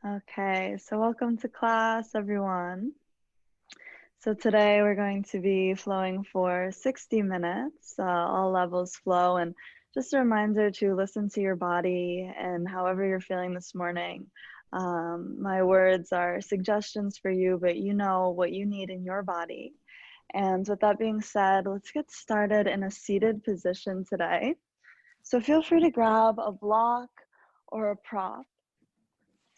Okay, so welcome to class, everyone. So today we're going to be flowing for 60 minutes, all levels flow, and just a reminder to listen to your body and however you're feeling this morning. My words are suggestions for you, but you know what you need in your body. And with that being said, let's get started in a seated position today. So feel free to grab a block or a prop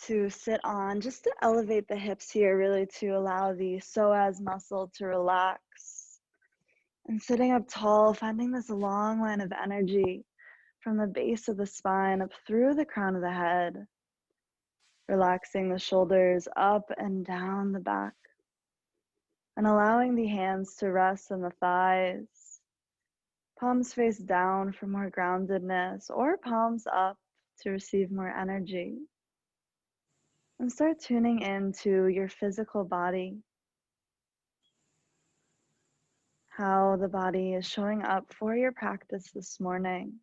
to sit on, just to elevate the hips here, really to allow the psoas muscle to relax. And sitting up tall, finding this long line of energy from the base of the spine up through the crown of the head, relaxing the shoulders up and down the back, and allowing the hands to rest on the thighs, palms face down for more groundedness, or palms up to receive more energy. And start tuning into your physical body, how the body is showing up for your practice this morning.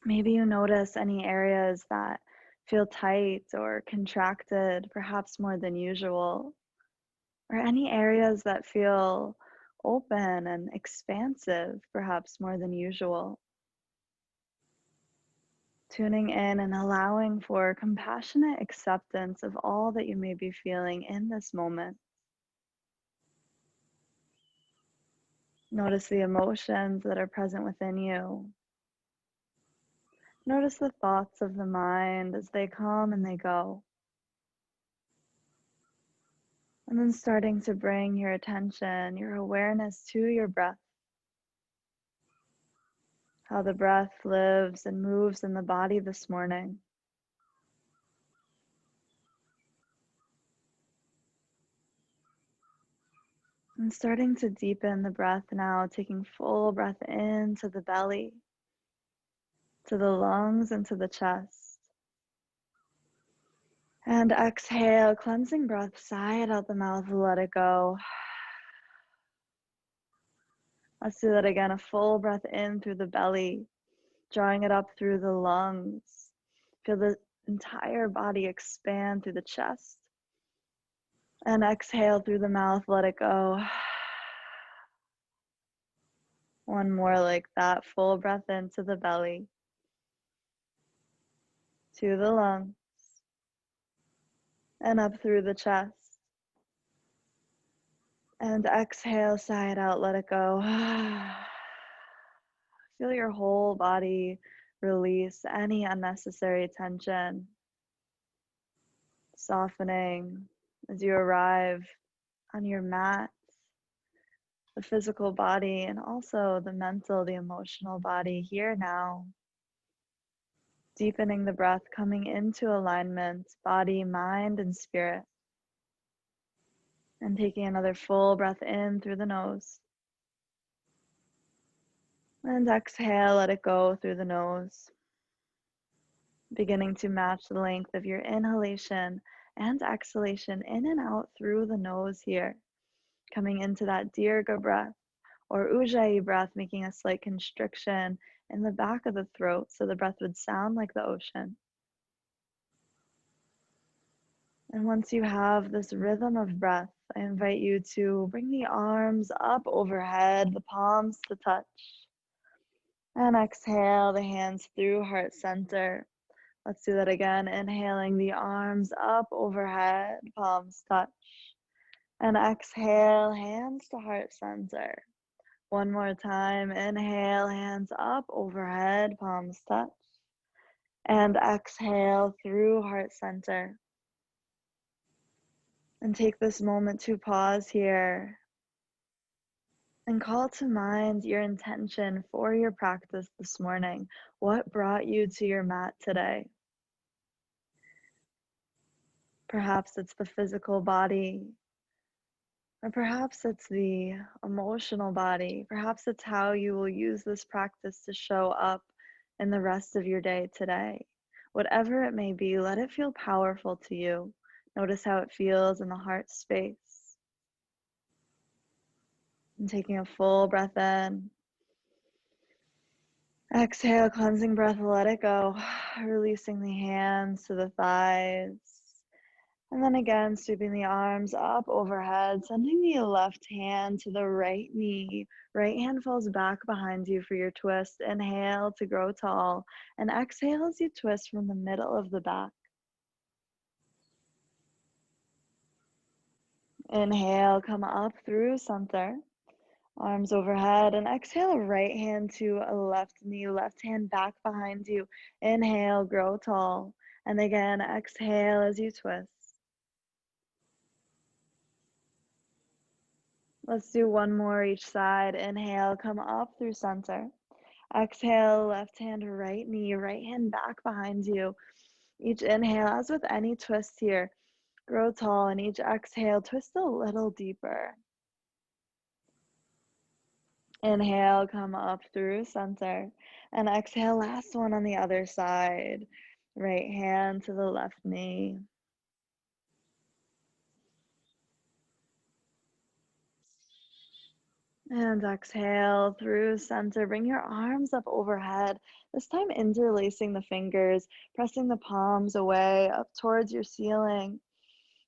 Maybe you notice any areas that feel tight or contracted, perhaps more than usual, or any areas that feel open and expansive, perhaps more than usual. Tuning in and allowing for compassionate acceptance of all that you may be feeling in this moment. Notice the emotions that are present within you. Notice the thoughts of the mind as they come and they go. And then starting to bring your attention, your awareness to your breath. How the breath lives and moves in the body this morning. And starting to deepen the breath now, taking full breath into the belly, to the lungs, and to the chest. And exhale, cleansing breath, sigh it out the mouth, let it go. Let's do that again, a full breath in through the belly, drawing it up through the lungs. Feel the entire body expand through the chest. And exhale through the mouth, let it go. One more like that, full breath into the belly, to the lungs, and up through the chest. And exhale, sigh it out, let it go. Feel your whole body release any unnecessary tension, softening as you arrive on your mat, the physical body, and also the mental, the emotional body here now. Deepening the breath, coming into alignment, body, mind, and spirit. And taking another full breath in through the nose. And exhale, let it go through the nose. Beginning to match the length of your inhalation and exhalation in and out through the nose here. Coming into that Dirga breath or Ujjayi breath, making a slight constriction in the back of the throat so the breath would sound like the ocean. And once you have this rhythm of breath, I invite you to bring the arms up overhead, the palms to touch. And exhale the hands through heart center. Let's do that again. Inhaling the arms up overhead, palms touch. And exhale, hands to heart center. One more time. Inhale, hands up overhead, palms touch. And exhale through heart center. And take this moment to pause here and call to mind your intention for your practice this morning. What brought you to your mat today? Perhaps it's the physical body, or perhaps it's the emotional body. Perhaps it's how you will use this practice to show up in the rest of your day today. Whatever it may be, let it feel powerful to you. Notice how it feels in the heart space. And taking a full breath in Exhale, cleansing breath, let it go. Releasing the hands to the thighs. And then again, sweeping the arms up overhead, sending the left hand to the right knee. Right hand falls back behind you for your twist. Inhale to grow tall. And exhale as you twist from the middle of the back. Inhale, come up through center. Arms overhead. And exhale, right hand to a left knee, left hand back behind you. Inhale, grow tall. And again, exhale as you twist. Let's do one more each side. Inhale, come up through center. Exhale, left hand to right knee, right hand back behind you. Each inhale, as with any twist here, grow tall, and each exhale, twist a little deeper. Inhale, come up through center. And exhale, last one on the other side. Right hand to the left knee. And exhale through center. Bring your arms up overhead. This time interlacing the fingers, pressing the palms away up towards your ceiling.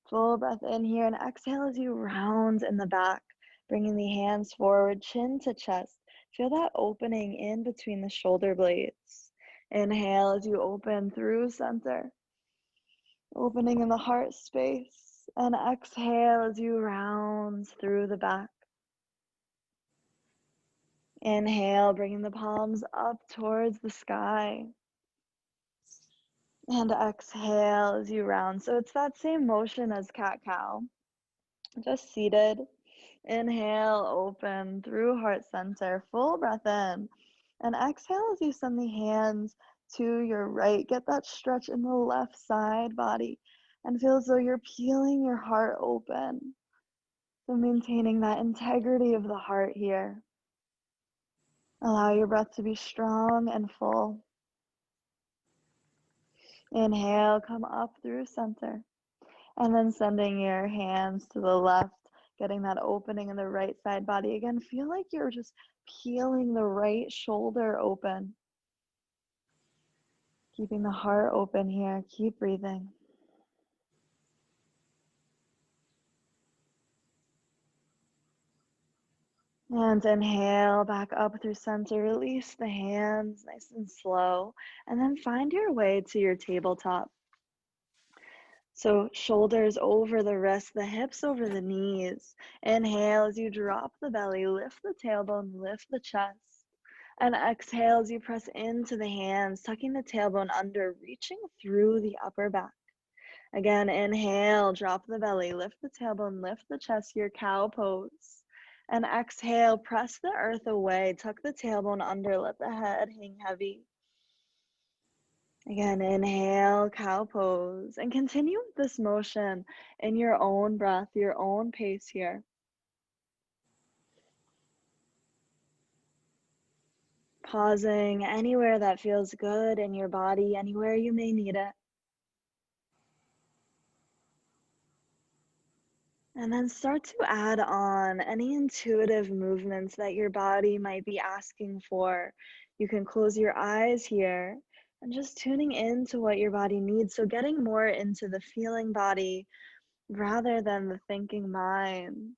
Full breath in here and exhale as you round in the back, bringing the hands forward, chin to chest. Feel that opening in between the shoulder blades. Inhale as you open through center, opening in the heart space. And exhale as you round through the back. Inhale, bringing the palms up towards the sky. And exhale as you round. So it's that same motion as cat-cow, just seated. Inhale, open through heart center, full breath in. And exhale as you send the hands to your right. Get that stretch in the left side body and feel as though you're peeling your heart open. So maintaining that integrity of the heart here. Allow your breath to be strong and full. Inhale, come up through center. And then sending your hands to the left, getting that opening in the right side body. Again, feel like you're just peeling the right shoulder open. Keeping the heart open here. Keep breathing. And inhale back up through center. Release the hands nice and slow. And then find your way to your tabletop. So shoulders over the wrists, the hips over the knees. Inhale as you drop the belly, lift the tailbone, lift the chest. And exhale as you press into the hands, tucking the tailbone under, reaching through the upper back. Again, inhale, drop the belly, lift the tailbone, lift the chest, your cow pose. And exhale, press the earth away, tuck the tailbone under, let the head hang heavy. Again, inhale, cow pose, and continue with this motion in your own breath, your own pace here. Pausing anywhere that feels good in your body, anywhere you may need it. And then start to add on any intuitive movements that your body might be asking for. You can close your eyes here and just tuning into what your body needs. So getting more into the feeling body rather than the thinking mind.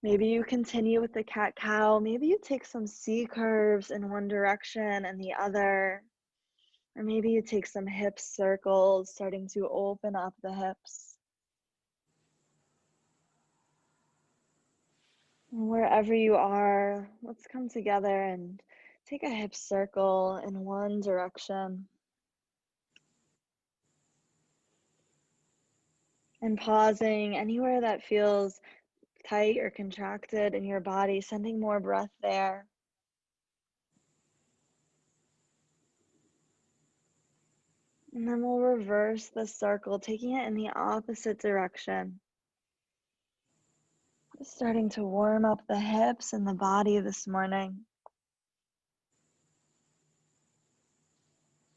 Maybe you continue with the cat-cow. Maybe you take some C curves in one direction and the other. Or maybe you take some hip circles, starting to open up the hips. Wherever you are, let's come together and take a hip circle in one direction. And pausing anywhere that feels tight or contracted in your body, sending more breath there. And then we'll reverse the circle, taking it in the opposite direction. Just starting to warm up the hips and the body this morning.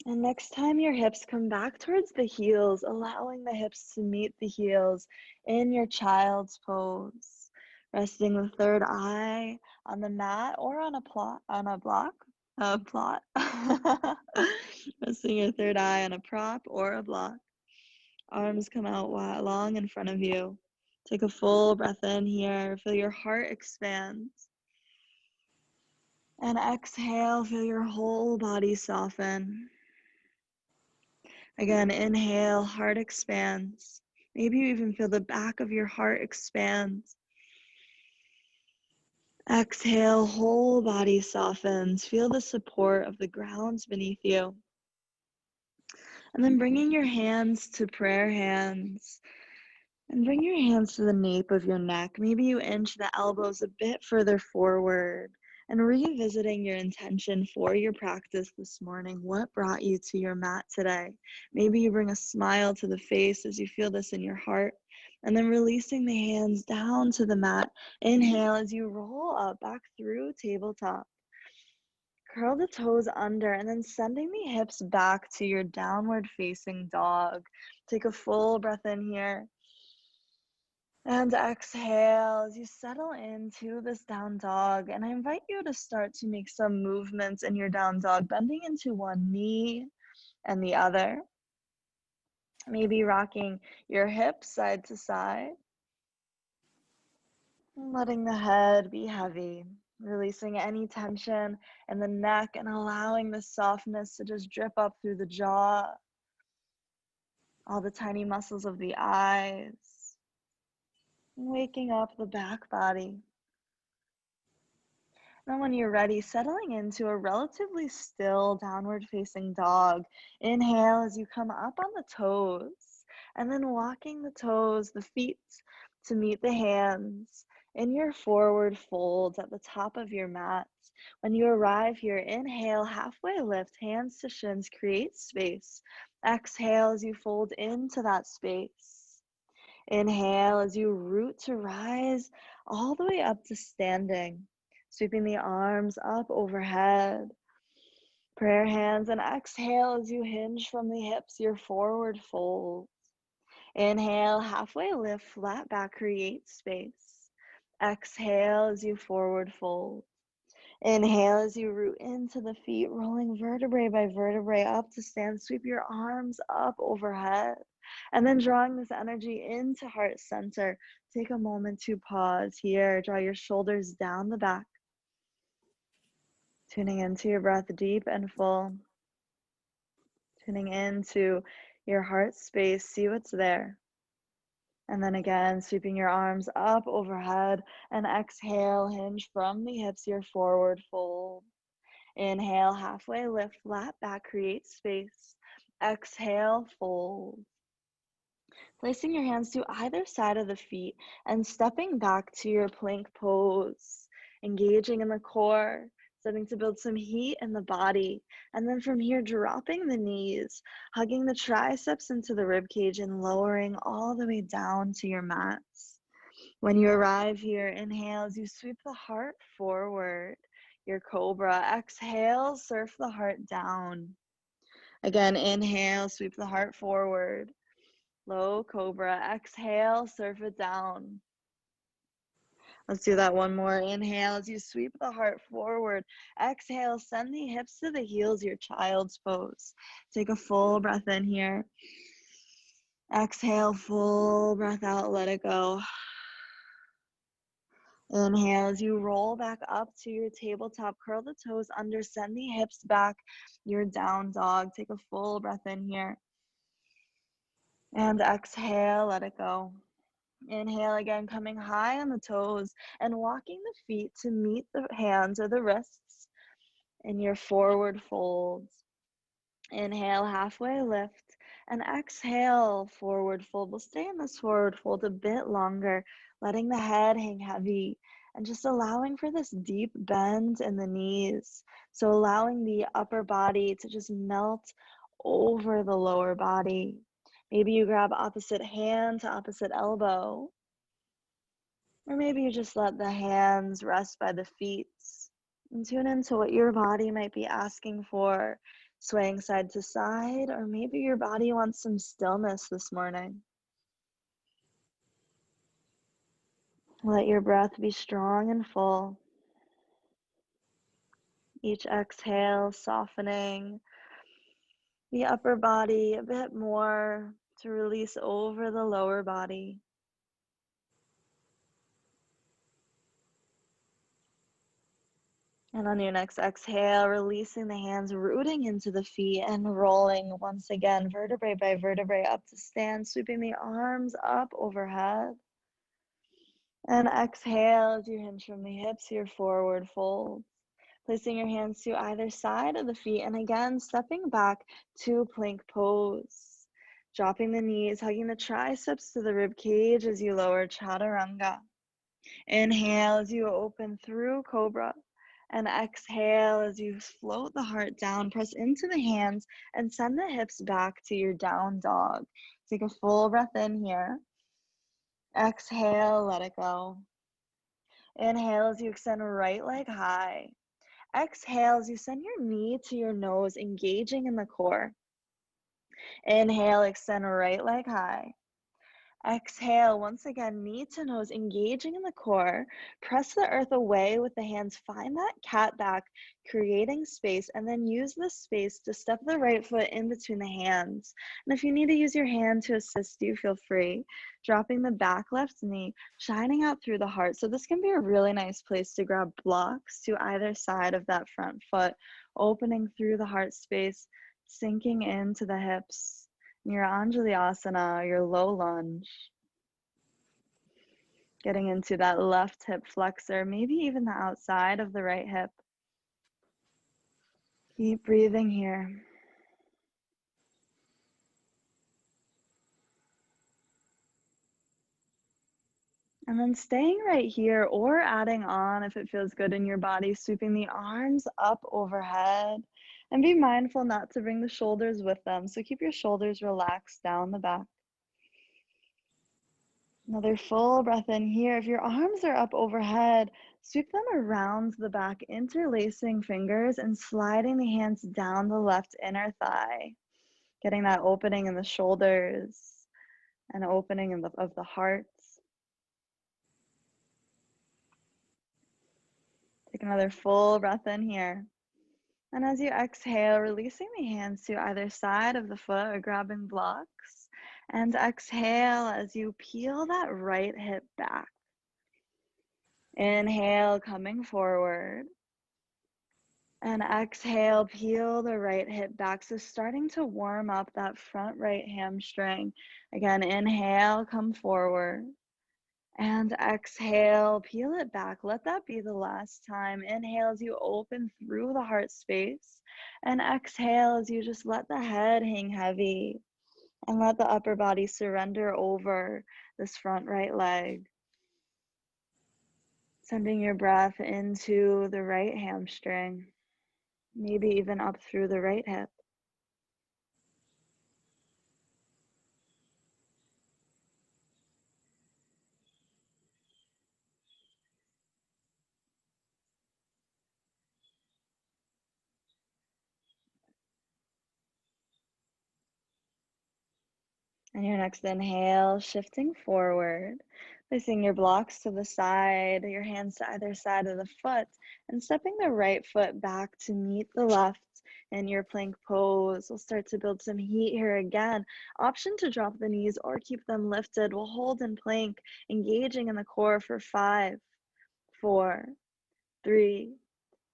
And next time your hips come back towards the heels, allowing the hips to meet the heels in your child's pose. Resting the third eye on the mat or on a block. A plot. Resting your third eye on a prop or a block. Arms come out long in front of you. Take a full breath in here. Feel your heart expand. And exhale, feel your whole body soften. Again, inhale, heart expands. Maybe you even feel the back of your heart expand. Exhale, whole body softens. Feel the support of the ground beneath you. And then bringing your hands to prayer hands. And bring your hands to the nape of your neck. Maybe you inch the elbows a bit further forward. And revisiting your intention for your practice this morning. What brought you to your mat today? Maybe you bring a smile to the face as you feel this in your heart. And then releasing the hands down to the mat. Inhale as you roll up back through tabletop. Curl the toes under and then sending the hips back to your downward facing dog. Take a full breath in here. And exhale as you settle into this down dog. And I invite you to start to make some movements in your down dog, bending into one knee and the other. Maybe rocking your hips side to side. And letting the head be heavy. Releasing any tension in the neck and allowing the softness to just drip up through the jaw. All the tiny muscles of the eyes. Waking up the back body. Then when you're ready, settling into a relatively still downward facing dog. Inhale as you come up on the toes and then walking the toes, the feet to meet the hands in your forward folds at the top of your mat. When you arrive here, inhale, halfway lift, hands to shins, create space. Exhale as you fold into that space. Inhale as you root to rise all the way up to standing. Sweeping the arms up overhead. Prayer hands, and exhale as you hinge from the hips, your forward fold. Inhale, halfway lift, flat back, create space. Exhale as you forward fold. Inhale as you root into the feet, rolling vertebrae by vertebrae up to stand. Sweep your arms up overhead. And then drawing this energy into heart center. Take a moment to pause here. Draw your shoulders down the back. Tuning into your breath deep and full. Tuning into your heart space. See what's there. And then again, sweeping your arms up overhead and exhale, hinge from the hips, your forward fold. Inhale, halfway lift, flat back, create space. Exhale, fold. Placing your hands to either side of the feet and stepping back to your plank pose. Engaging in the core, starting to build some heat in the body. And then from here, dropping the knees, hugging the triceps into the rib cage and lowering all the way down to your mats. When you arrive here, inhale as you sweep the heart forward, your cobra. Exhale, surf the heart down. Again, inhale, sweep the heart forward. Low cobra. Exhale, surf it down. Let's do that one more. Inhale as you sweep the heart forward. Exhale, send the hips to the heels, your child's pose. Take a full breath in here. Exhale, full breath out, let it go. Inhale as you roll back up to your tabletop, curl the toes under, send the hips back, your down dog. Take a full breath in here. And exhale, let it go. Inhale again, coming high on the toes and walking the feet to meet the hands or the wrists in your forward folds. Inhale, halfway lift, and exhale, forward fold. We'll stay in this forward fold a bit longer, letting the head hang heavy and just allowing for this deep bend in the knees. So allowing the upper body to just melt over the lower body. Maybe you grab opposite hand to opposite elbow. Or maybe you just let the hands rest by the feet and tune into what your body might be asking for, swaying side to side, or maybe your body wants some stillness this morning. Let your breath be strong and full. Each exhale, softening the upper body a bit more to release over the lower body. And on your next exhale, releasing the hands, rooting into the feet and rolling once again, vertebrae by vertebrae up to stand, sweeping the arms up overhead. And exhale as you hinge from the hips, your forward fold. Placing your hands to either side of the feet and again, stepping back to plank pose. Dropping the knees, hugging the triceps to the rib cage as you lower chaturanga. Inhale as you open through cobra. And exhale as you float the heart down, press into the hands and send the hips back to your down dog. Take a full breath in here. Exhale, let it go. Inhale as you extend right leg high. Exhale as you send your knee to your nose, engaging in the core. Inhale, extend right leg high. Exhale, once again, knee to nose, engaging in the core. Press the earth away with the hands. Find that cat back, creating space, and then use this space to step the right foot in between the hands. And if you need to use your hand to assist you, feel free. Dropping the back left knee, shining out through the heart. So this can be a really nice place to grab blocks to either side of that front foot, opening through the heart space, sinking into the hips. Your Anjali asana, your low lunge. Getting into that left hip flexor, maybe even the outside of the right hip. Keep breathing here. And then staying right here or adding on if it feels good in your body, sweeping the arms up overhead. And be mindful not to bring the shoulders with them. So keep your shoulders relaxed down the back. Another full breath in here. If your arms are up overhead, sweep them around the back, interlacing fingers and sliding the hands down the left inner thigh. Getting that opening in the shoulders and opening of the heart. Take another full breath in here. And as you exhale, releasing the hands to either side of the foot or grabbing blocks. And exhale as you peel that right hip back. Inhale, coming forward. And exhale, peel the right hip back. So starting to warm up that front right hamstring. Again, inhale, come forward. And exhale, peel it back. Let that be the last time. Inhale as you open through the heart space. And exhale as you just let the head hang heavy. And let the upper body surrender over this front right leg. Sending your breath into the right hamstring. Maybe even up through the right hip. And your next inhale, shifting forward, placing your blocks to the side, your hands to either side of the foot, and stepping the right foot back to meet the left in your plank pose. We'll start to build some heat here again. Option to drop the knees or keep them lifted. We'll hold in plank, engaging in the core for 5, 4, 3,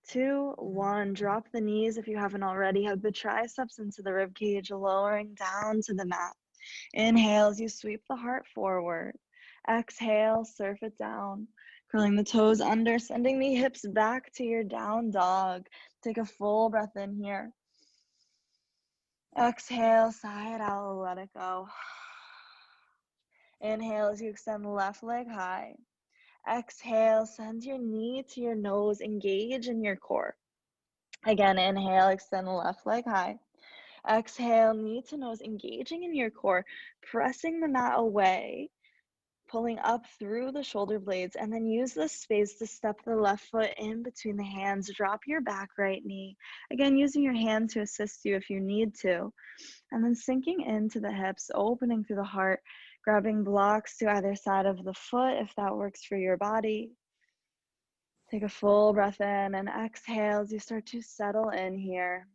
2, 1. Drop the knees if you haven't already. Hug the triceps into the rib cage, lowering down to the mat. Inhale as you sweep the heart forward. Exhale, surf it down. Curling the toes under, sending the hips back to your down dog. Take a full breath in here. Exhale, sigh it out, let it go. Inhale as you extend left leg high. Exhale, send your knee to your nose, engage in your core. Again, inhale, extend the left leg high. Exhale, knee to nose, engaging in your core, pressing the mat away, pulling up through the shoulder blades, and then use this space to step the left foot in between the hands. Drop your back right knee. Again, using your hand to assist you if you need to. And then sinking into the hips, opening through the heart, grabbing blocks to either side of the foot if that works for your body. Take a full breath in and exhale as you start to settle in here.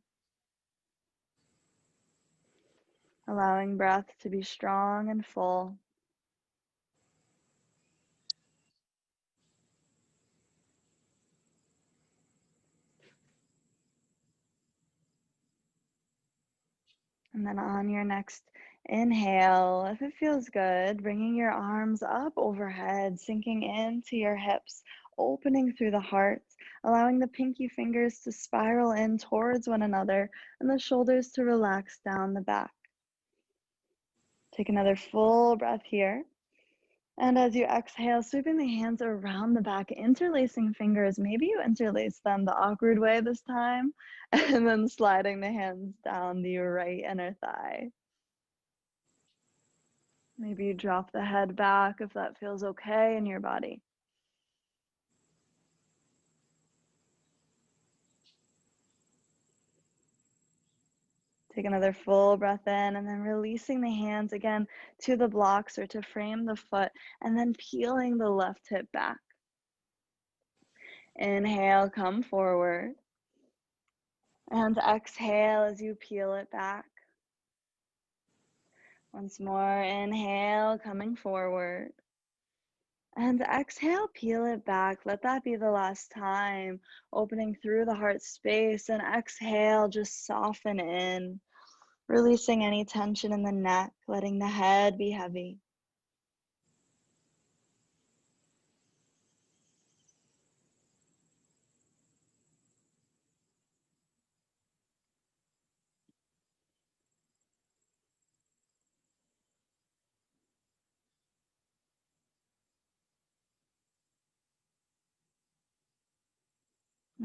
Allowing breath to be strong and full. And then on your next inhale, if it feels good, bringing your arms up overhead, sinking into your hips, opening through the heart, allowing the pinky fingers to spiral in towards one another and the shoulders to relax down the back. Take another full breath here. And as you exhale, sweeping the hands around the back, interlacing fingers. Maybe you interlace them the awkward way this time, and then sliding the hands down the right inner thigh. Maybe you drop the head back if that feels okay in your body. Take another full breath in and then releasing the hands again to the blocks or to frame the foot, and then peeling the left hip back. Inhale, come forward. And exhale as you peel it back. Once more, inhale, coming forward. And exhale, peel it back. Let that be the last time. Opening through the heart space, and exhale, just soften in. Releasing any tension in the neck, letting the head be heavy.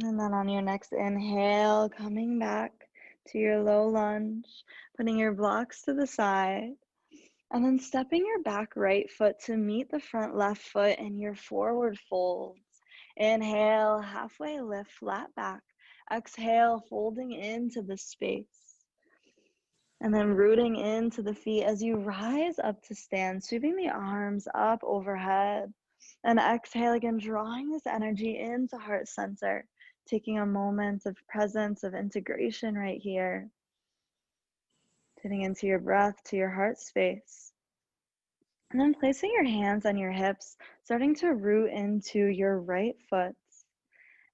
And then on your next inhale, coming back to your low lunge, putting your blocks to the side, and then stepping your back right foot to meet the front left foot in your forward folds. Inhale, halfway lift, flat back. Exhale, folding into the space. And then rooting into the feet as you rise up to stand, sweeping the arms up overhead. And exhale again, drawing this energy into heart center, taking a moment of presence, of integration right here. Tuning into your breath, to your heart space. And then placing your hands on your hips, starting to root into your right foot.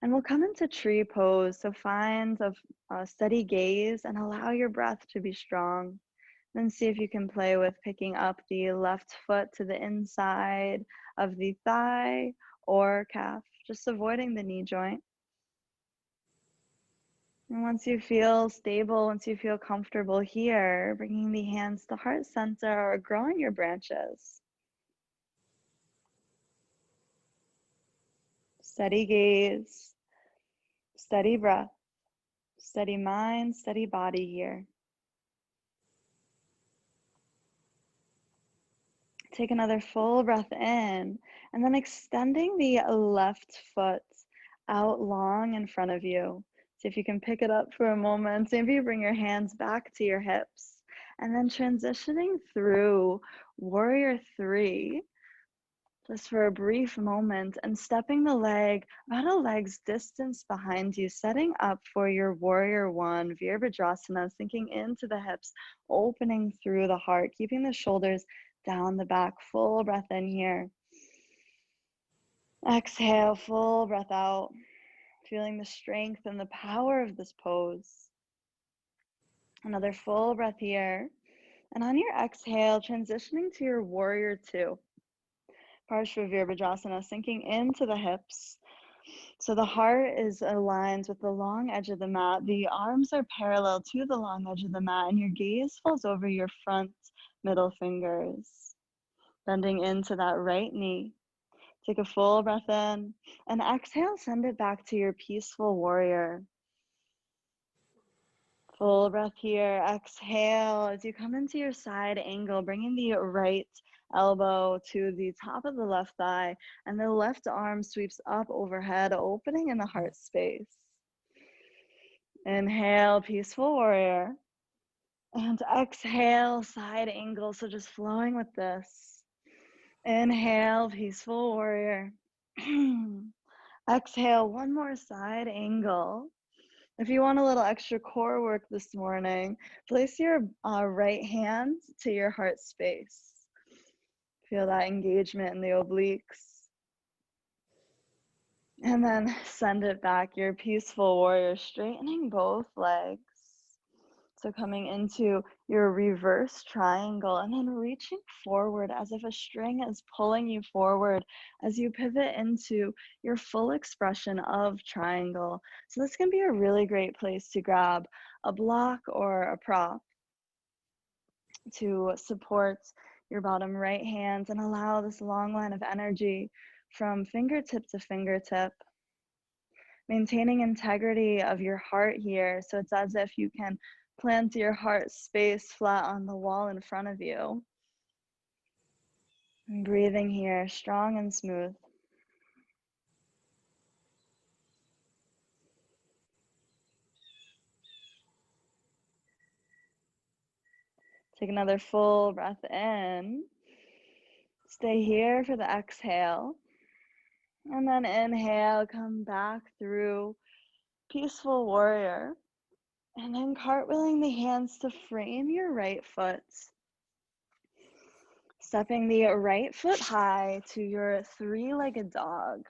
And we'll come into tree pose. So find a steady gaze and allow your breath to be strong. Then see if you can play with picking up the left foot to the inside of the thigh or calf, just avoiding the knee joint. And once you feel stable, once you feel comfortable here, bringing the hands to heart center or growing your branches. Steady gaze, steady breath, steady mind, steady body here. Take another full breath in, and then extending the left foot out long in front of you. See if you can pick it up for a moment. Maybe you bring your hands back to your hips, and then transitioning through warrior three, just for a brief moment, and stepping the leg about a leg's distance behind you, setting up for your warrior one, Virabhadrasana, sinking into the hips, opening through the heart, keeping the shoulders down the back. Full breath in here. Exhale, full breath out, feeling the strength and the power of this pose. Another full breath here. And on your exhale, transitioning to your warrior two. Parshva Virabhadrasana, sinking into the hips. So the heart is aligned with the long edge of the mat. The arms are parallel to the long edge of the mat, and your gaze falls over your front middle fingers. Bending into that right knee. Take a full breath in, and exhale, send it back to your peaceful warrior. Full breath here. Exhale as you come into your side angle, bringing the right elbow to the top of the left thigh, and the left arm sweeps up overhead, opening in the heart space. Inhale, peaceful warrior. And exhale, side angle. So just flowing with this. Inhale, peaceful warrior. Exhale, one more side angle. If you want a little extra core work this morning, place your right hand to your heart space. Feel that engagement in the obliques. And then send it back, your peaceful warrior, straightening both legs. So coming into your reverse triangle and then reaching forward as if a string is pulling you forward as you pivot into your full expression of triangle. So this can be a really great place to grab a block or a prop to support your bottom right hand and allow this long line of energy from fingertip to fingertip, maintaining integrity of your heart here. So it's as if you can plant your heart space flat on the wall in front of you. And breathing here, strong and smooth. Take another full breath in. Stay here for the exhale. And then inhale, come back through peaceful warrior. And then cartwheeling the hands to frame your right foot. Stepping the right foot high to your three-legged dog.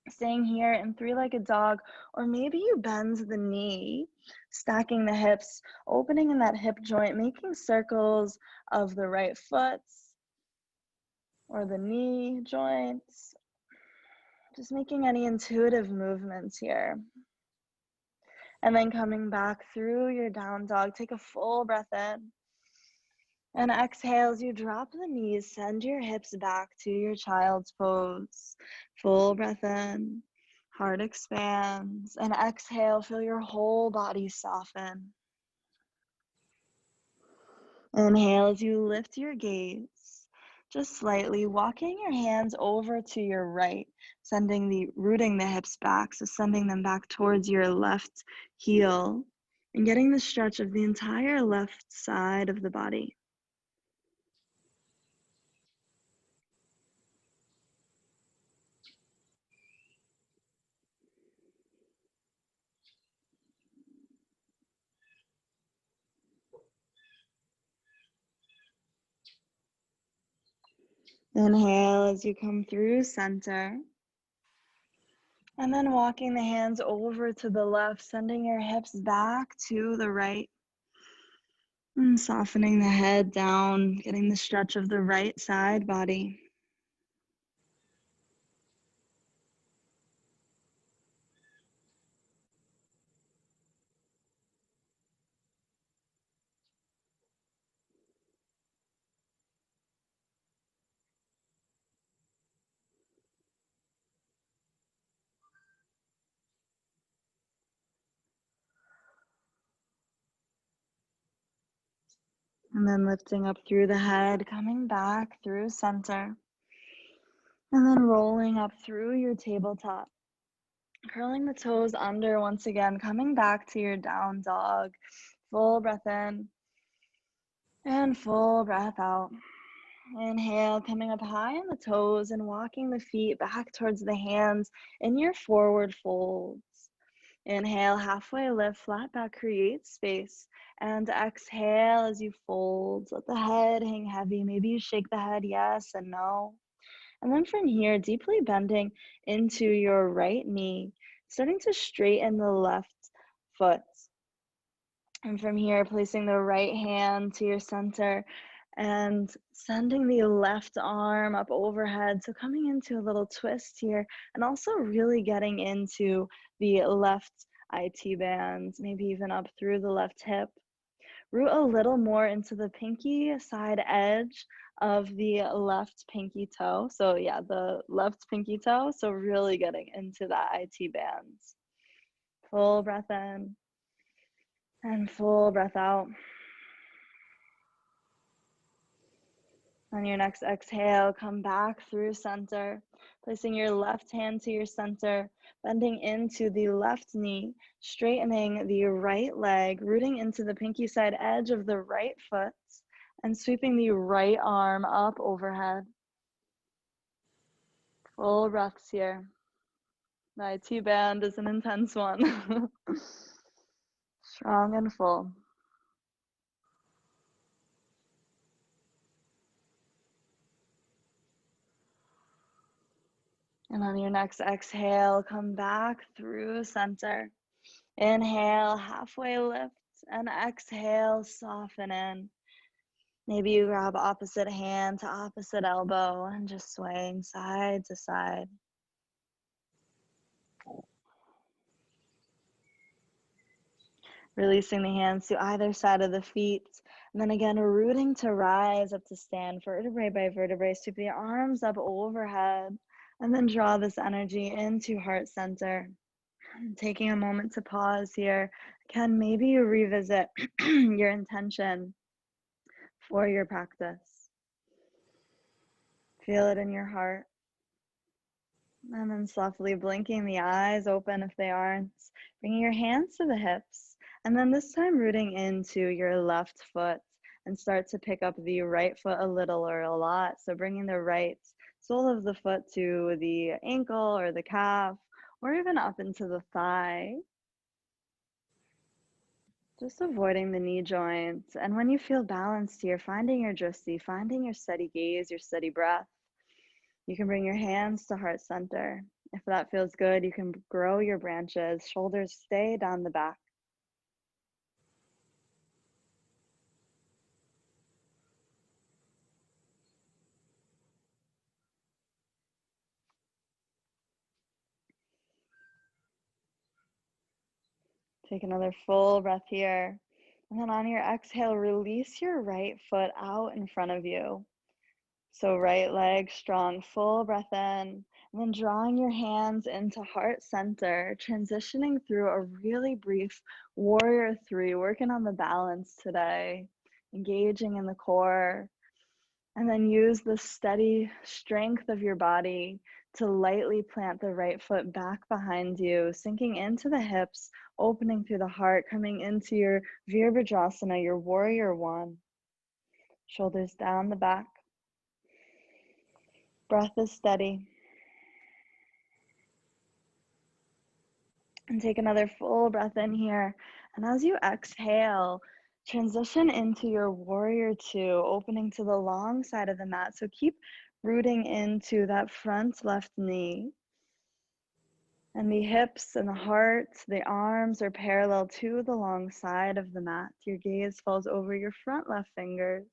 Staying here in three-legged dog, or maybe you bend the knee, stacking the hips, opening in that hip joint, making circles of the right foot or the knee joints. Just making any intuitive movements here. And then coming back through your down dog, take a full breath in. And exhale as you drop the knees, send your hips back to your child's pose. Full breath in, heart expands. And exhale, feel your whole body soften. Inhale as you lift your gaze, just slightly walking your hands over to your right, rooting the hips back, so sending them back towards your left heel and getting the stretch of the entire left side of the body. Inhale as you come through center. And then walking the hands over to the left, sending your hips back to the right. And softening the head down, getting the stretch of the right side body. And then lifting up through the head, coming back through center. And then rolling up through your tabletop. Curling the toes under once again, coming back to your down dog. Full breath in and full breath out. Inhale, coming up high on the toes and walking the feet back towards the hands in your forward folds. Inhale, halfway lift, flat back, create space. And exhale as you fold. Let the head hang heavy. Maybe you shake the head yes and no. And then from here, deeply bending into your right knee, starting to straighten the left foot. And from here, placing the right hand to your center and sending the left arm up overhead. So coming into a little twist here and also really getting into the left IT bands, maybe even up through the left hip. Root a little more into the pinky side edge of the left pinky toe. So yeah, the left pinky toe. So really getting into that IT bands. Full breath in and full breath out. On your next exhale, come back through center, placing your left hand to your center, bending into the left knee, straightening the right leg, rooting into the pinky side edge of the right foot, and sweeping the right arm up overhead. Full breaths here. My T-band is an intense one. Strong and full. And on your next exhale, come back through center. Inhale, halfway lift, and exhale, soften in. Maybe you grab opposite hand to opposite elbow and just swaying side to side. Releasing the hands to either side of the feet. And then again, rooting to rise up to stand, vertebrae by vertebrae. Sweep the arms up overhead. And then draw this energy into heart center. Taking a moment to pause here. Again, maybe you revisit your intention for your practice. Feel it in your heart. And then softly blinking the eyes open if they aren't. Bringing your hands to the hips. And then this time rooting into your left foot and start to pick up the right foot a little or a lot. So bringing the right sole of the foot to the ankle or the calf or even up into the thigh. Just avoiding the knee joints. And when you feel balanced here, finding your drishti, finding your steady gaze, your steady breath. You can bring your hands to heart center. If that feels good, you can grow your branches. Shoulders stay down the back. Take another full breath here. And then on your exhale, release your right foot out in front of you. So right leg strong, full breath in, and then drawing your hands into heart center, transitioning through a really brief warrior three, working on the balance today, engaging in the core, and then use the steady strength of your body to lightly plant the right foot back behind you, sinking into the hips, opening through the heart, coming into your Virabhadrasana, your warrior one. Shoulders down the back. Breath is steady. And take another full breath in here. And as you exhale, transition into your warrior two, opening to the long side of the mat. So keep rooting into that front left knee. And the hips and the heart, the arms are parallel to the long side of the mat. Your gaze falls over your front left fingers.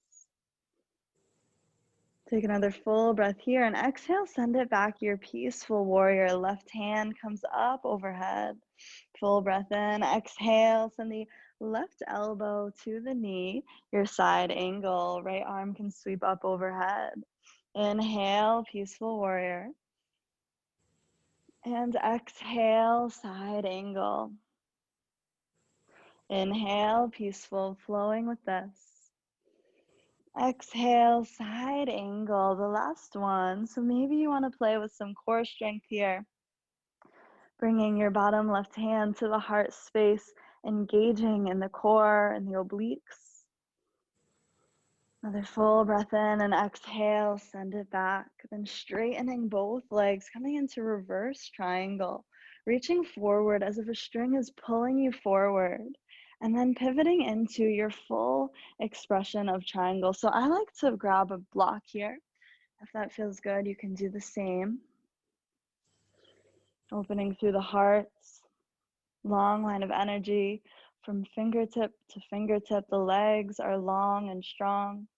Take another full breath here and exhale, send it back, your peaceful warrior. Left hand comes up overhead. Full breath in, exhale, send the left elbow to the knee, your side angle. Right arm can sweep up overhead. Inhale, peaceful warrior. And exhale, side angle. Inhale, peaceful, flowing with this. Exhale, side angle, the last one. So maybe you want to play with some core strength here. Bringing your bottom left hand to the heart space, engaging in the core and the obliques. Another full breath in and exhale, send it back. Then straightening both legs, coming into reverse triangle, reaching forward as if a string is pulling you forward. And then pivoting into your full expression of triangle. So I like to grab a block here. If that feels good, you can do the same. Opening through the heart, long line of energy from fingertip to fingertip. The legs are long and strong.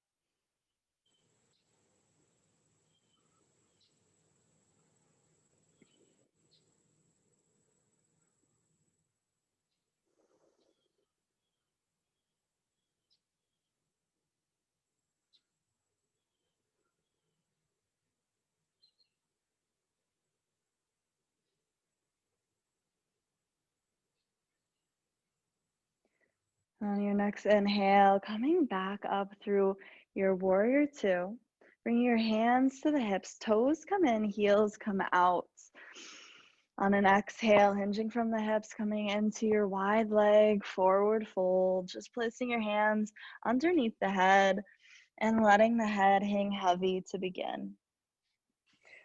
On your next inhale, coming back up through your warrior two. Bring your hands to the hips, toes come in, heels come out. On an exhale, hinging from the hips, coming into your wide leg, forward fold, just placing your hands underneath the head and letting the head hang heavy to begin.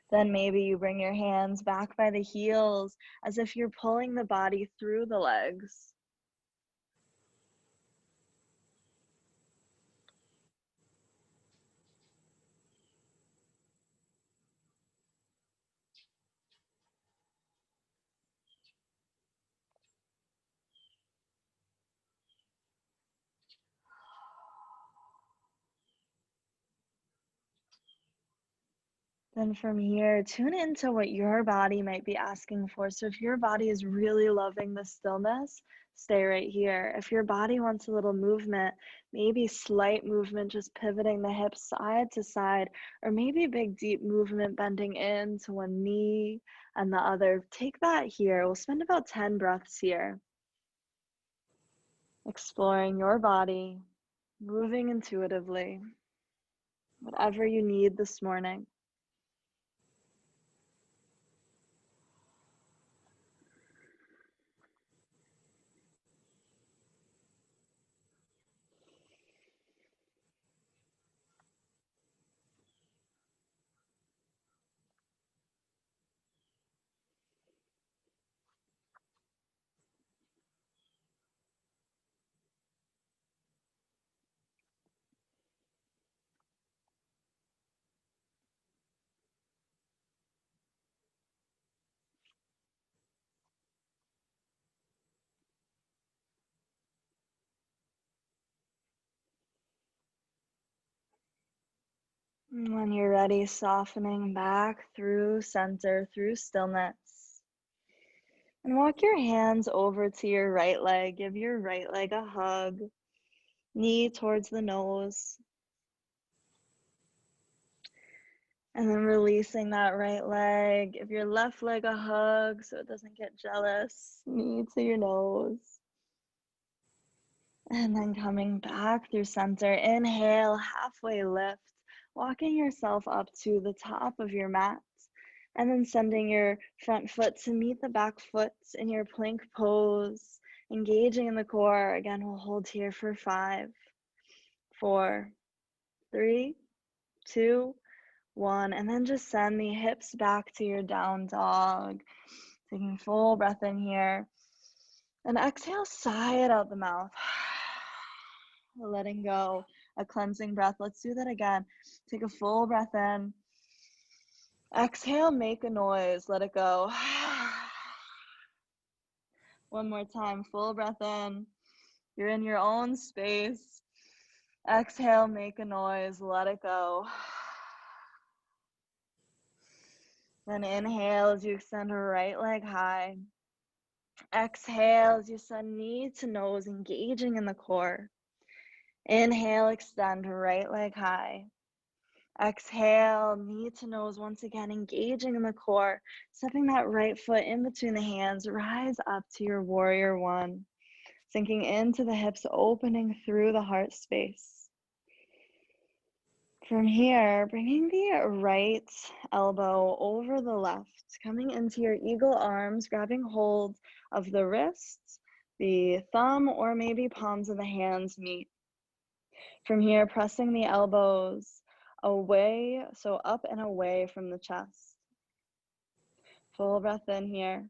Then maybe you bring your hands back by the heels as if you're pulling the body through the legs. Then from here, tune into what your body might be asking for. So if your body is really loving the stillness, stay right here. If your body wants a little movement, maybe slight movement, just pivoting the hips side to side, or maybe big deep movement bending into one knee and the other. Take that here. We'll spend about 10 breaths here, exploring your body, moving intuitively, whatever you need this morning. When you're ready, softening back through center, through stillness. And walk your hands over to your right leg. Give your right leg a hug, knee towards the nose. And then releasing that right leg. Give your left leg a hug so it doesn't get jealous. Knee to your nose. And then coming back through center. Inhale, halfway lift. Walking yourself up to the top of your mat. And then sending your front foot to meet the back foot in your plank pose. Engaging in the core. Again, we'll hold here for 5, 4, 3, 2, 1. And then just send the hips back to your down dog. Taking full breath in here. And exhale, sigh it out the mouth. Letting go. A cleansing breath. Let's do that again. Take a full breath in. Exhale, make a noise. Let it go. One more time. Full breath in. You're in your own space. Exhale, make a noise. Let it go. Then inhale as you extend right leg high. Exhale as you send knee to nose, engaging in the core. Inhale, extend right leg high. Exhale, knee to nose, once again, engaging in the core. Stepping that right foot in between the hands, rise up to your warrior one. Sinking into the hips, opening through the heart space. From here, bringing the right elbow over the left, coming into your eagle arms, grabbing hold of the wrists, the thumb, or maybe palms of the hands meet. From here, pressing the elbows away, so up and away from the chest. Full breath in here.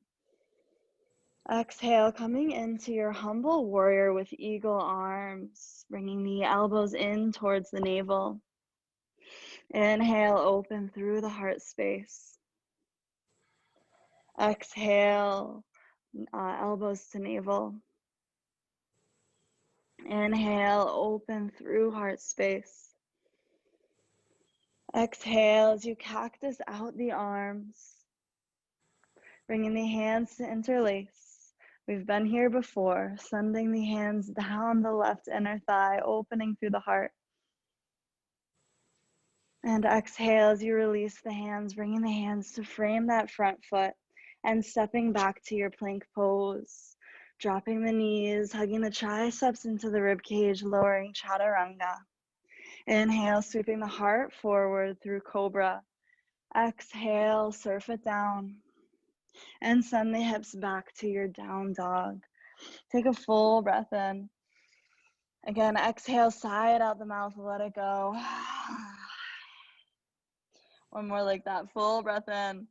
Exhale, coming into your humble warrior with eagle arms, bringing the elbows in towards the navel. Inhale, open through the heart space. Exhale, elbows to navel. Inhale, open through heart space. Exhale as you cactus out the arms, bringing the hands to interlace. We've been here before, sending the hands down the left inner thigh, opening through the heart. And exhale as you release the hands, bringing the hands to frame that front foot and stepping back to your plank pose. Dropping the knees, hugging the triceps into the rib cage, lowering chaturanga. Inhale, sweeping the heart forward through cobra. Exhale, surf it down. And send the hips back to your down dog. Take a full breath in. Again, exhale, sigh it out the mouth, let it go. One more like that. Full breath in.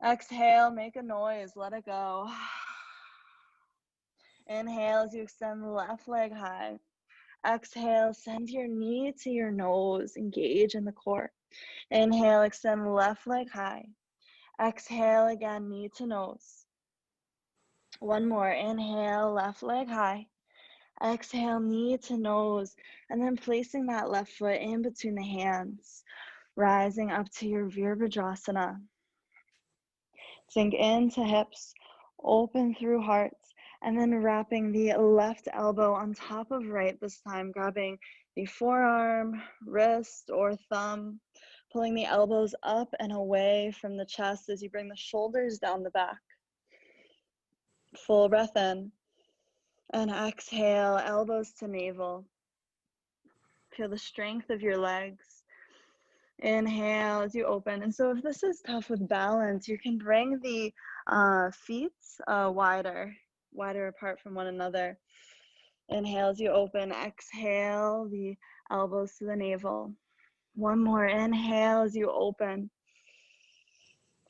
Exhale, make a noise, let it go. Inhale as you extend the left leg high. Exhale, send your knee to your nose, engage in the core. Inhale, extend the left leg high. Exhale again, knee to nose. One more, inhale, left leg high. Exhale, knee to nose, and then placing that left foot in between the hands, rising up to your Virabhadrasana. Sink into hips, open through hearts, and then wrapping the left elbow on top of right this time, grabbing the forearm, wrist, or thumb, pulling the elbows up and away from the chest as you bring the shoulders down the back. Full breath in, and exhale, elbows to navel. Feel the strength of your legs. Inhale as you open. And so if this is tough with balance, you can bring the feet wider apart from one another. Inhale as you open. Exhale, the elbows to the navel. One more. Inhale as you open.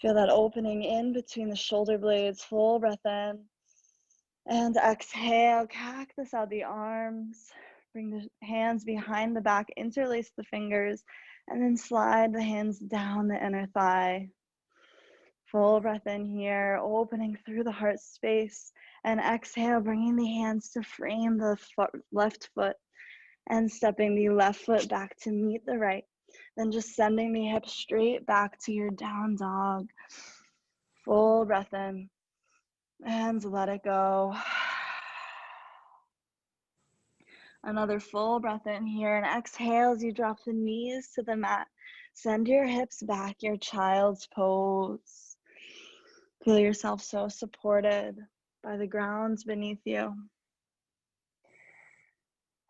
Feel that opening in between the shoulder blades. Full breath in. And exhale, cactus out the arms. Bring the hands behind the back, interlace the fingers, and then slide the hands down the inner thigh. Full breath in here, opening through the heart space. And exhale, bringing the hands to frame the left foot and stepping the left foot back to meet the right. Then just sending the hips straight back to your down dog. Full breath in and let it go. Another full breath in here, and exhale as you drop the knees to the mat. Send your hips back, your child's pose. Feel yourself so supported by the grounds beneath you.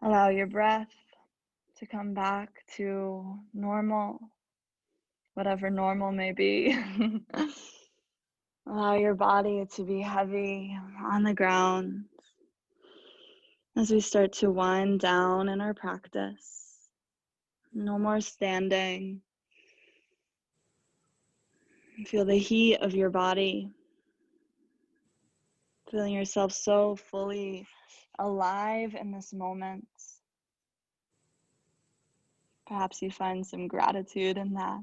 Allow your breath to come back to normal, whatever normal may be. Allow your body to be heavy on the ground as we start to wind down in our practice. No more standing. Feel the heat of your body. Feeling yourself so fully alive in this moment. Perhaps you find some gratitude in that.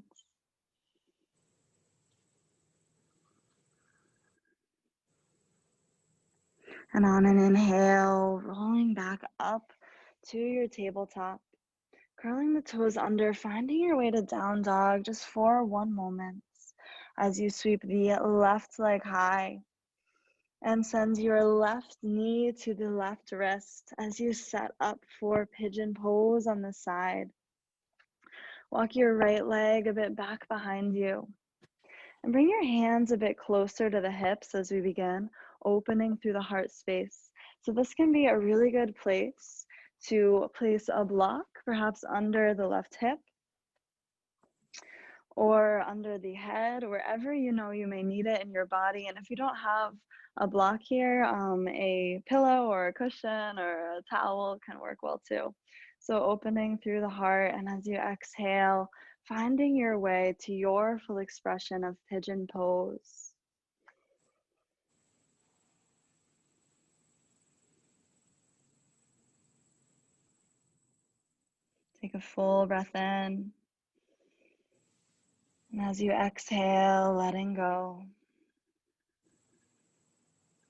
And on an inhale, rolling back up to your tabletop, curling the toes under, finding your way to down dog just for one moment as you sweep the left leg high and send your left knee to the left wrist as you set up for pigeon pose on the side. Walk your right leg a bit back behind you and bring your hands a bit closer to the hips as we begin, opening through the heart space. So this can be a really good place to place a block, perhaps under the left hip or under the head, wherever you know you may need it in your body. And if you don't have a block here, a pillow or a cushion or a towel can work well too. So opening through the heart, and as you exhale, finding your way to your full expression of pigeon pose. Take a full breath in. And as you exhale, letting go.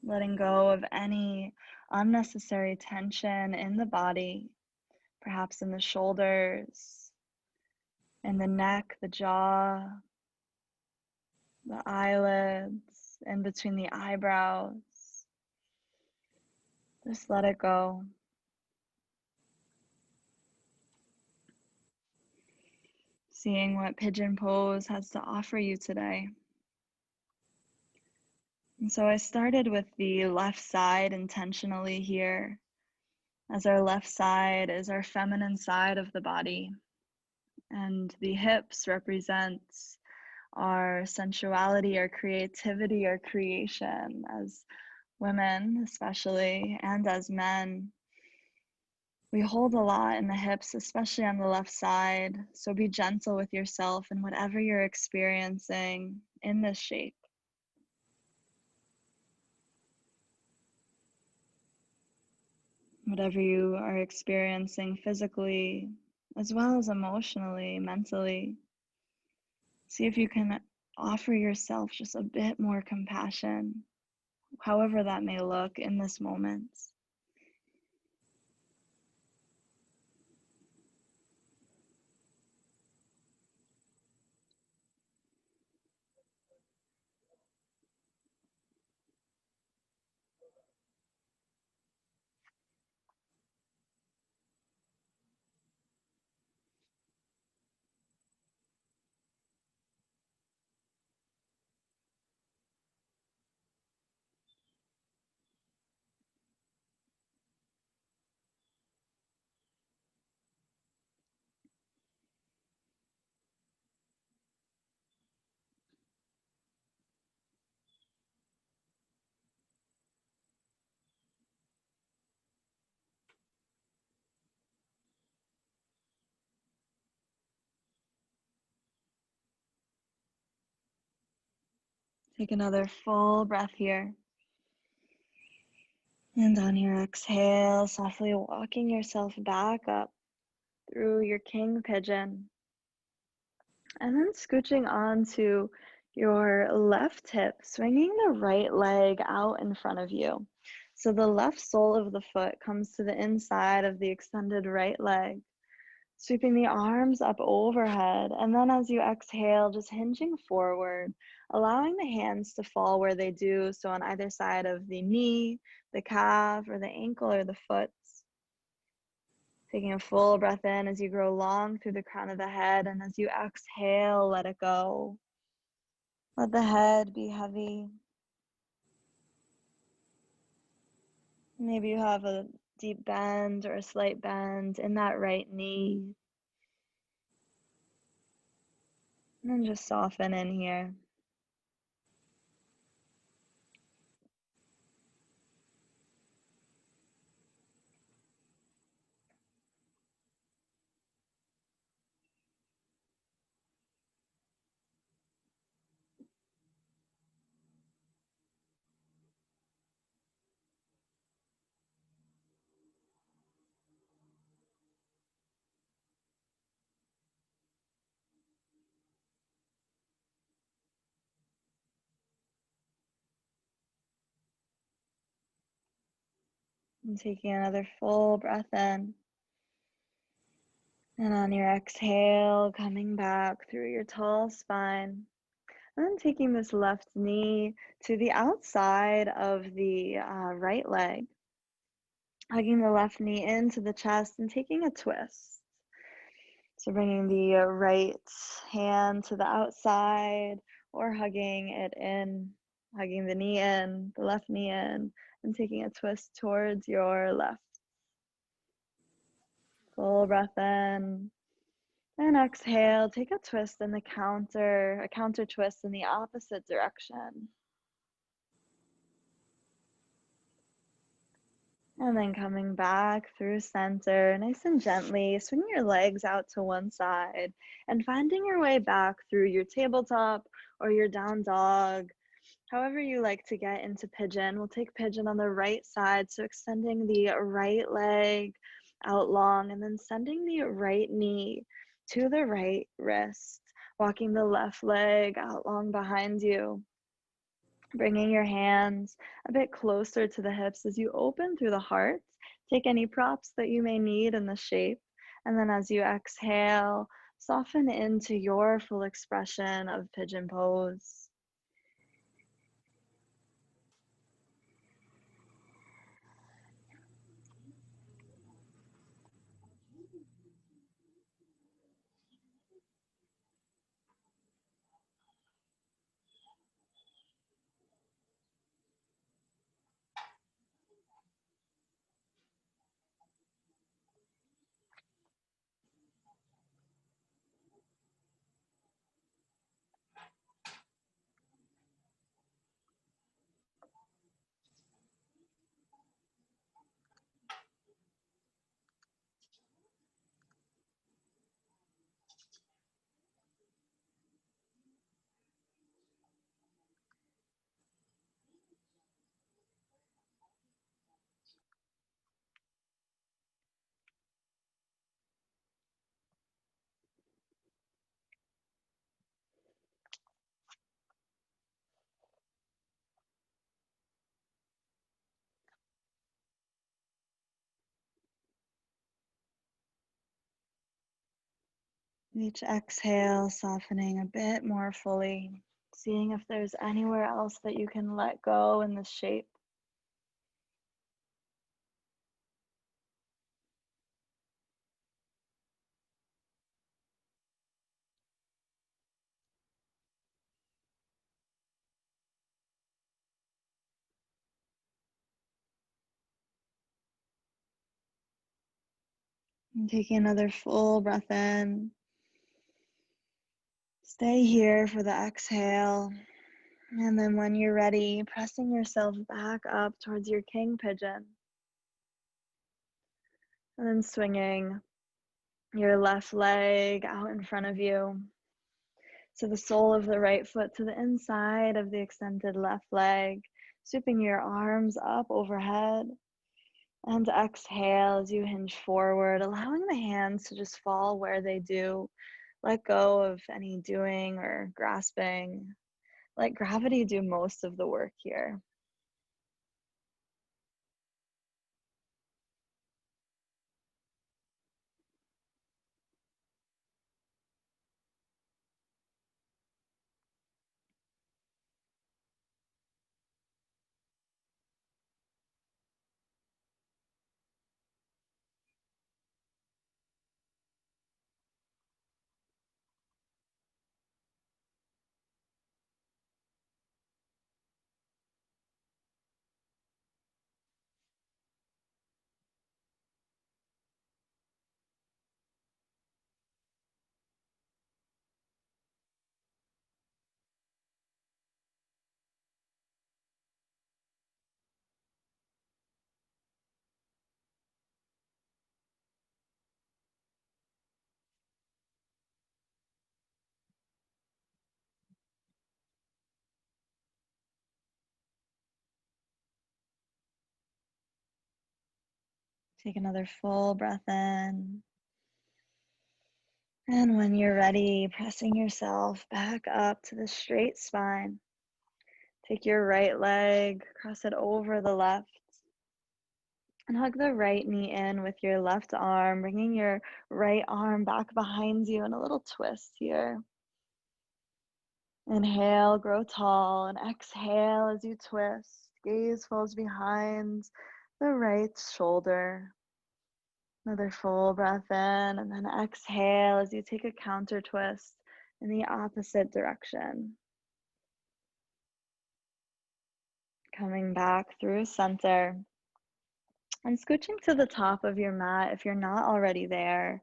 Letting go of any unnecessary tension in the body, perhaps in the shoulders, in the neck, the jaw, the eyelids, in between the eyebrows. Just let it go. Seeing what pigeon pose has to offer you today. And so I started with the left side intentionally here, as our left side is our feminine side of the body, and the hips represents our sensuality, our creativity, our creation as women especially, and as men. We hold a lot in the hips, especially on the left side, so be gentle with yourself and whatever you're experiencing in this shape. Whatever you are experiencing physically, as well as emotionally, mentally. See if you can offer yourself just a bit more compassion, however that may look in this moment. Take another full breath here. And on your exhale, softly walking yourself back up through your king pigeon. And then scooching onto your left hip, swinging the right leg out in front of you. So the left sole of the foot comes to the inside of the extended right leg. Sweeping the arms up overhead, and then as you exhale, just hinging forward, allowing the hands to fall where they do, so on either side of the knee, the calf, or the ankle, or the foot. Taking a full breath in as you grow long through the crown of the head, and as you exhale, let it go. Let the head be heavy. Maybe you have a deep bend or a slight bend in that right knee. And then just soften in here. And taking another full breath in. And on your exhale, coming back through your tall spine. And then taking this left knee to the outside of the right leg. Hugging the left knee into the chest and taking a twist. So bringing the right hand to the outside or hugging it in, hugging the knee in, the left knee in, and taking a twist towards your left. Full breath in. And exhale, take a twist in a counter twist in the opposite direction. And then coming back through center, nice and gently, swing your legs out to one side and finding your way back through your tabletop or your down dog. However you like to get into pigeon, we'll take pigeon on the right side. So extending the right leg out long and then sending the right knee to the right wrist, walking the left leg out long behind you. Bringing your hands a bit closer to the hips as you open through the heart. Take any props that you may need in the shape. And then as you exhale, soften into your full expression of pigeon pose. Each exhale, softening a bit more fully, seeing if there's anywhere else that you can let go in this shape. And taking another full breath in. Stay here for the exhale. And then when you're ready, pressing yourself back up towards your king pigeon. And then swinging your left leg out in front of you. So the sole of the right foot to the inside of the extended left leg. Sweeping your arms up overhead. And exhale as you hinge forward, allowing the hands to just fall where they do. Let go of any doing or grasping. Let gravity do most of the work here. Take another full breath in. And when you're ready, pressing yourself back up to the straight spine. Take your right leg, cross it over the left, and hug the right knee in with your left arm, bringing your right arm back behind you in a little twist here. Inhale, grow tall, and exhale as you twist. Gaze falls behind the right shoulder. Another full breath in, and then exhale as you take a counter twist in the opposite direction. Coming back through center and scooching to the top of your mat if you're not already there.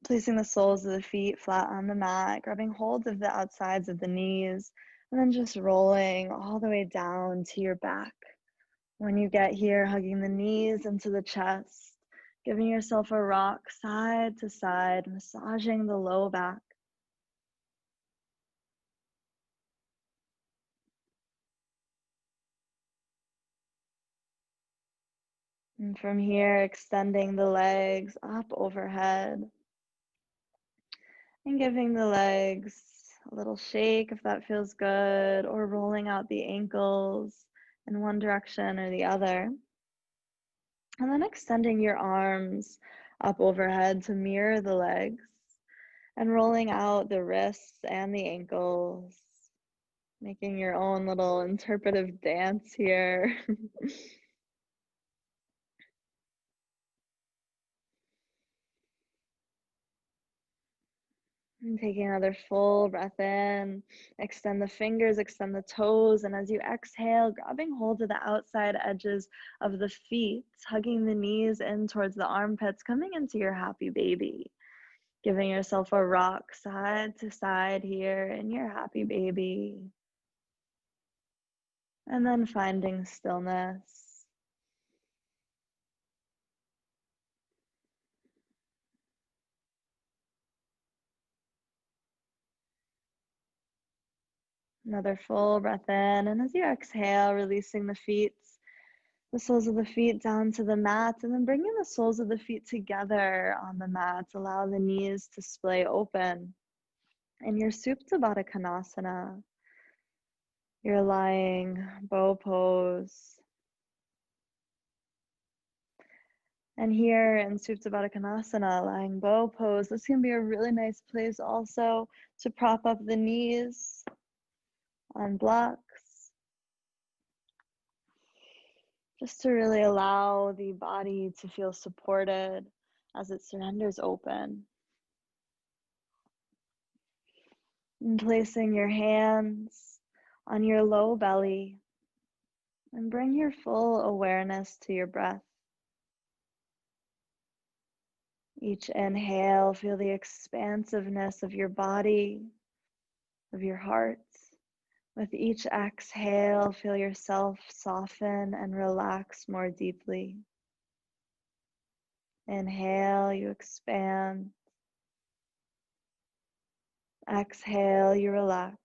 Placing the soles of the feet flat on the mat, grabbing hold of the outsides of the knees, and then just rolling all the way down to your back. When you get here, hugging the knees into the chest, giving yourself a rock side to side, massaging the low back. And from here, extending the legs up overhead and giving the legs a little shake if that feels good, or rolling out the ankles in one direction or the other. And then extending your arms up overhead to mirror the legs and rolling out the wrists and the ankles, making your own little interpretive dance here. And taking another full breath in, extend the fingers, extend the toes, and as you exhale, grabbing hold of the outside edges of the feet, hugging the knees in towards the armpits, coming into your happy baby. Giving yourself a rock side to side here in your happy baby. And then finding stillness. Another full breath in, and as you exhale, releasing the soles of the feet down to the mat, and then bringing the soles of the feet together on the mat. Allow the knees to splay open. In your Supta Baddha Konasana, you're lying bow pose. And here in Supta Baddha Konasana, lying bow pose, this can be a really nice place also to prop up the knees on blocks, just to really allow the body to feel supported as it surrenders open. And placing your hands on your low belly, and bring your full awareness to your breath. Each inhale, feel the expansiveness of your body, of your heart. With each exhale, feel yourself soften and relax more deeply. Inhale, you expand. Exhale, you relax.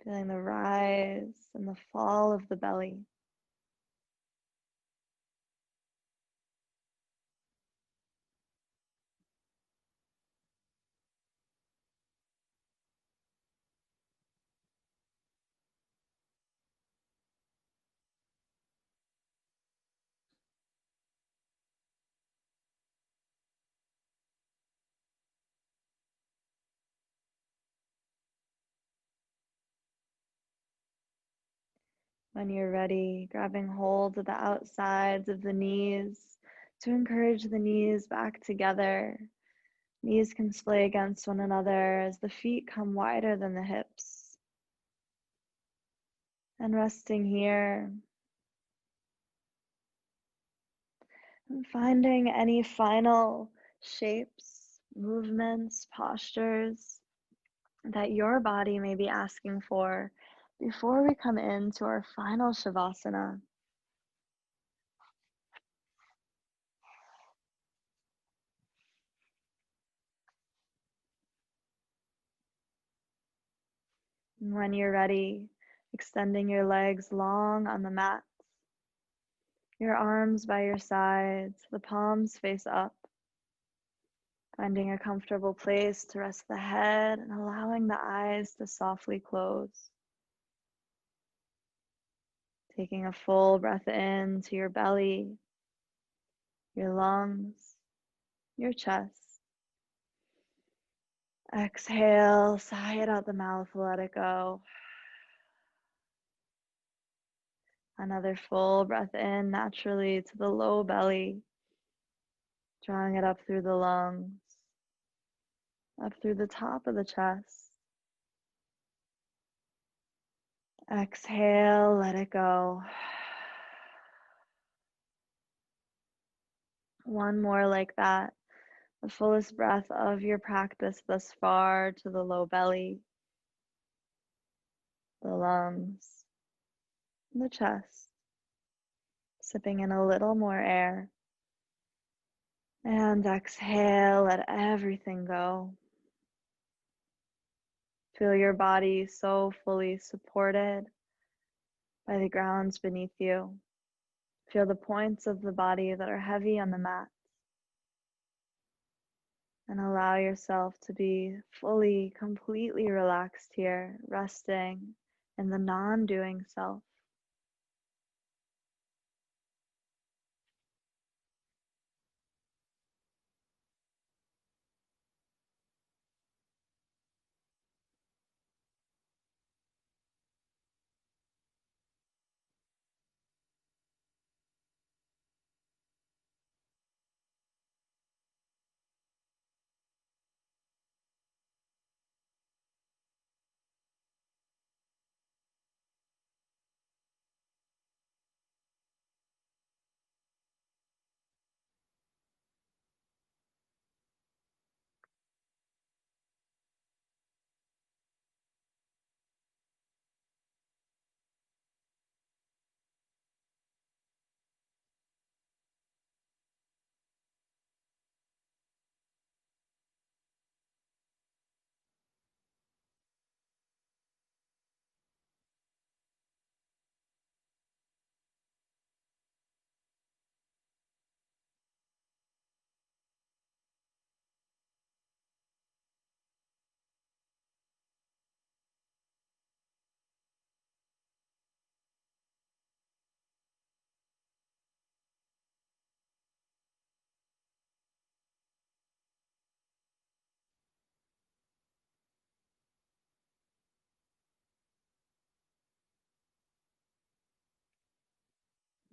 Feeling the rise and the fall of the belly. When you're ready, grabbing hold of the outsides of the knees to encourage the knees back together. Knees can splay against one another as the feet come wider than the hips. And resting here, and finding any final shapes, movements, postures that your body may be asking for before we come into our final Shavasana. And when you're ready, extending your legs long on the mat, your arms by your sides, the palms face up, finding a comfortable place to rest the head and allowing the eyes to softly close. Taking a full breath in to your belly, your lungs, your chest. Exhale, sigh it out the mouth, let it go. Another full breath in naturally to the low belly, drawing it up through the lungs, up through the top of the chest. Exhale, let it go. One more like that. The fullest breath of your practice thus far to the low belly, the lungs, and the chest. Sipping in a little more air. And exhale, let everything go. Feel your body so fully supported by the grounds beneath you. Feel the points of the body that are heavy on the mat. And allow yourself to be fully, completely relaxed here, resting in the non-doing self.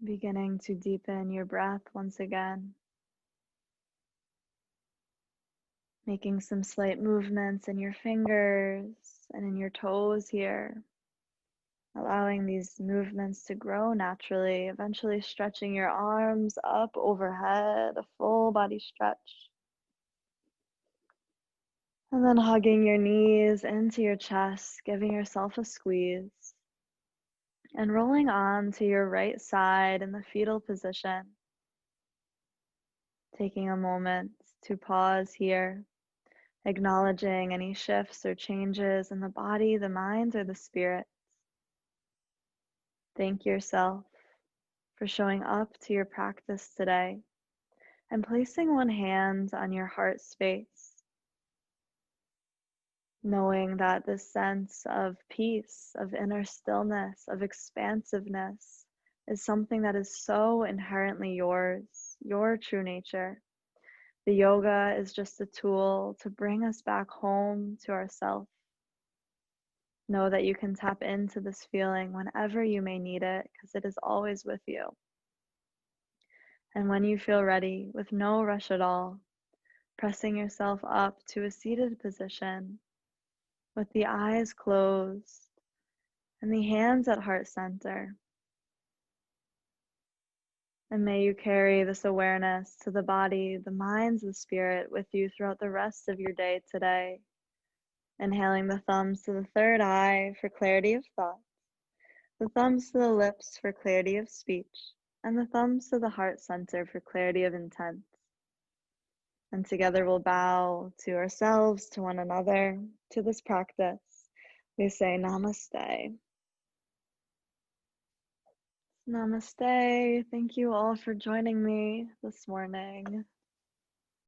Beginning to deepen your breath once again, making some slight movements in your fingers and in your toes here, allowing these movements to grow naturally, eventually stretching your arms up overhead, a full body stretch. And then hugging your knees into your chest, giving yourself a squeeze. And rolling on to your right side in the fetal position. Taking a moment to pause here, acknowledging any shifts or changes in the body, the mind, or the spirit. Thank yourself for showing up to your practice today and placing one hand on your heart space, knowing that this sense of peace, of inner stillness, of expansiveness is something that is so inherently yours, your true nature. The yoga is just a tool to bring us back home to ourselves. Know that you can tap into this feeling whenever you may need it, because it is always with you. And when you feel ready, with no rush at all, pressing yourself up to a seated position with the eyes closed and the hands at heart center. And may you carry this awareness to the body, the mind, the spirit with you throughout the rest of your day today. Inhaling the thumbs to the third eye for clarity of thought, the thumbs to the lips for clarity of speech, and the thumbs to the heart center for clarity of intent. And together we'll bow to ourselves, to one another, to this practice. We say namaste. Namaste. Thank you all for joining me this morning.